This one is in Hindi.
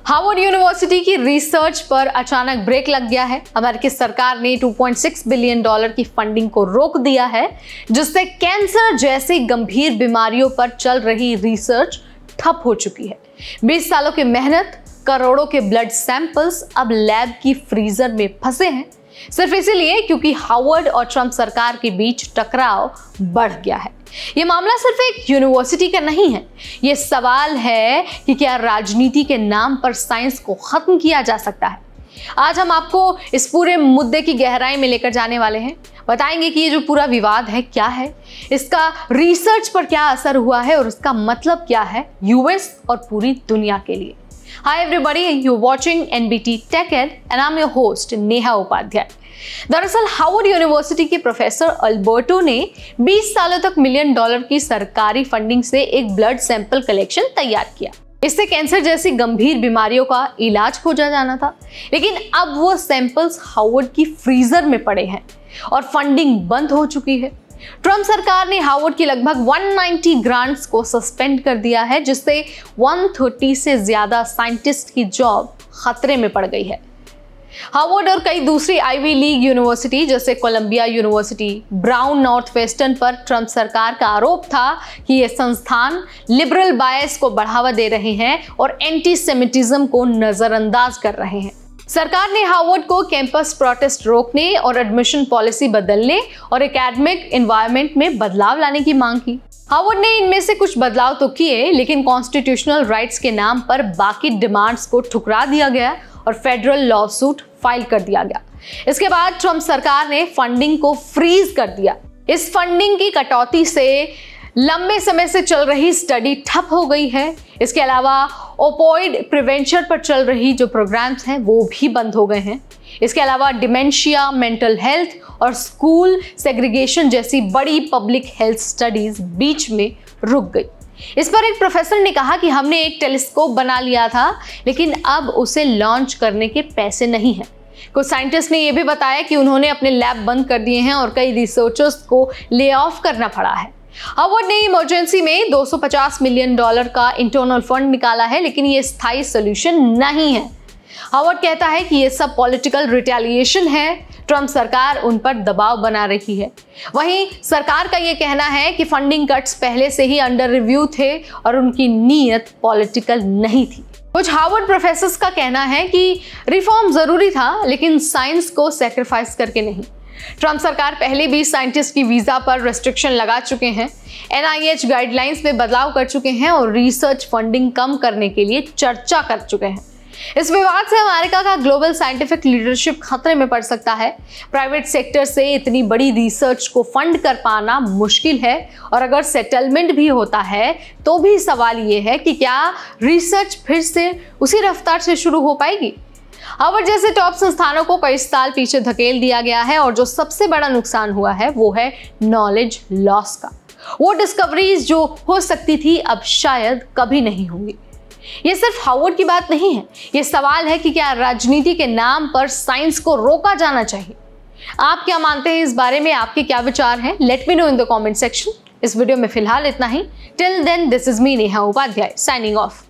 हार्वर्ड यूनिवर्सिटी की रिसर्च पर अचानक ब्रेक लग गया है। अमेरिकी सरकार ने $2.6 बिलियन की फंडिंग को रोक दिया है, जिससे कैंसर जैसी गंभीर बीमारियों पर चल रही रिसर्च ठप हो चुकी है। 20 सालों की मेहनत, करोड़ों के ब्लड सैंपल्स अब लैब की फ्रीजर में फंसे हैं, सिर्फ इसीलिए क्योंकि हार्वर्ड और ट्रंप सरकार के बीच टकराव बढ़ गया है। यह मामला सिर्फ एक यूनिवर्सिटी का नहीं है। यह सवाल है कि क्या राजनीति के नाम पर साइंस को खत्म किया जा सकता है। आज हम आपको इस पूरे मुद्दे की गहराई में लेकर जाने वाले हैं। बताएंगे कि ये जो पूरा विवाद है क्या है, इसका रिसर्च पर क्या असर हुआ है और इसका मतलब क्या है यूएस और पूरी दुनिया के लिए। Hi everybody, you're watching NBT Tech Ed and I'm your host Neha Upadhyay. दरअसल हार्वर्ड यूनिवर्सिटी के प्रोफेसर अल्बर्टो ने 20 सालों तक $1 मिलियन की सरकारी फंडिंग से एक ब्लड सैंपल कलेक्शन तैयार किया। इससे कैंसर जैसी गंभीर बीमारियों का इलाज खोजा जाना था, लेकिन अब वो सैंपल्स हार्वर्ड की फ्रीजर में पड़े हैं और फंडिंग बंद हो चुकी है। ट्रंप सरकार ने हार्वर्ड की लगभग 190 ग्रांट्स को सस्पेंड कर दिया है, जिससे 130 से ज्यादा साइंटिस्ट की जॉब खतरे में पड़ गई है। हार्वर्ड और कई दूसरी आईवी लीग यूनिवर्सिटी जैसे कोलंबिया यूनिवर्सिटी, ब्राउन नॉर्थवेस्टर्न पर ट्रंप सरकार का आरोप था कि ये संस्थान लिबरल बायस को बढ़ावा दे रहे हैं और एंटीसेमिटिज्म को नजरअंदाज कर रहे हैं। सरकार ने हार्वर्ड को कैंपस प्रोटेस्ट रोकने और एडमिशन पॉलिसी बदलने और एकेडमिक एनवायरनमेंट में बदलाव लाने की मांग की। हार्वर्ड ने इनमें से कुछ बदलाव तो किए, लेकिन कॉन्स्टिट्यूशनल राइट्स के नाम पर बाकी डिमांड्स को ठुकरा दिया गया और फेडरल लॉसूट फाइल कर दिया गया। इसके बाद ट्रंप सरकार ने फंडिंग को फ्रीज कर दिया। इस फंडिंग की कटौती से लंबे समय से चल रही स्टडी ठप हो गई है। इसके अलावा ओपोइड प्रिवेंशन पर चल रही जो प्रोग्राम्स हैं वो भी बंद हो गए हैं। इसके अलावा डिमेंशिया, मेंटल हेल्थ और स्कूल सेग्रीगेशन जैसी बड़ी पब्लिक हेल्थ स्टडीज बीच में रुक गई। इस पर एक प्रोफेसर ने कहा कि हमने एक टेलीस्कोप बना लिया था, लेकिन अब उसे लॉन्च करने के पैसे नहीं हैं। कुछ साइंटिस्ट ने यह भी बताया कि उन्होंने अपने लैब बंद कर दिए हैं और कई रिसर्चर्स को ले ऑफ करना पड़ा है। हार्वर्ड ने इमरजेंसी में $250 मिलियन का इंटरनल फंड निकाला है, लेकिन ये स्थायी सॉल्यूशन नहीं है। हार्वर्ड कहता है कि ये सब पॉलिटिकल रिटेलिएशन है, ट्रंप सरकार उन पर दबाव बना रही है। वहीं सरकार का ये कहना है कि फंडिंग कट्स पहले से ही अंडर रिव्यू थे और उनकी नीयत पॉलिटिकल नहीं थी। कुछ हार्वर्ड प्रोफेसर्स का कहना है कि रिफॉर्म जरूरी था, लेकिन साइंस को सैक्रिफाइस करके नहीं। ट्रंप सरकार पहले भी साइंटिस्ट की वीजा पर रेस्ट्रिक्शन लगा चुके हैं, NIH गाइडलाइंस में बदलाव कर चुके हैं और रिसर्च फंडिंग कम करने के लिए चर्चा कर चुके हैं। इस विवाद से अमेरिका का ग्लोबल साइंटिफिक लीडरशिप खतरे में पड़ सकता है। प्राइवेट सेक्टर से इतनी बड़ी रिसर्च को फंड कर पाना मुश्किल है, और अगर सेटलमेंट भी होता है तो भी सवाल ये है कि क्या रिसर्च फिर से उसी रफ्तार से शुरू हो पाएगी। हार्वर्ड जैसे टॉप संस्थानों को कई साल पीछे धकेल दिया गया है, और जो सबसे बड़ा नुकसान हुआ है वो है नॉलेज लॉस का। वो डिस्कवरीज जो हो सकती थी अब शायद कभी नहीं होंगी। ये सिर्फ हार्वर्ड की बात नहीं है, ये सवाल है कि क्या राजनीति के नाम पर साइंस को रोका जाना चाहिए। आप क्या मानते हैं इस बारे में, आपके क्या विचार हैं? Let me know in the comment section. इस वीडियो में फिलहाल इतना ही। Till then, this is me Neha Upadhyay signing of.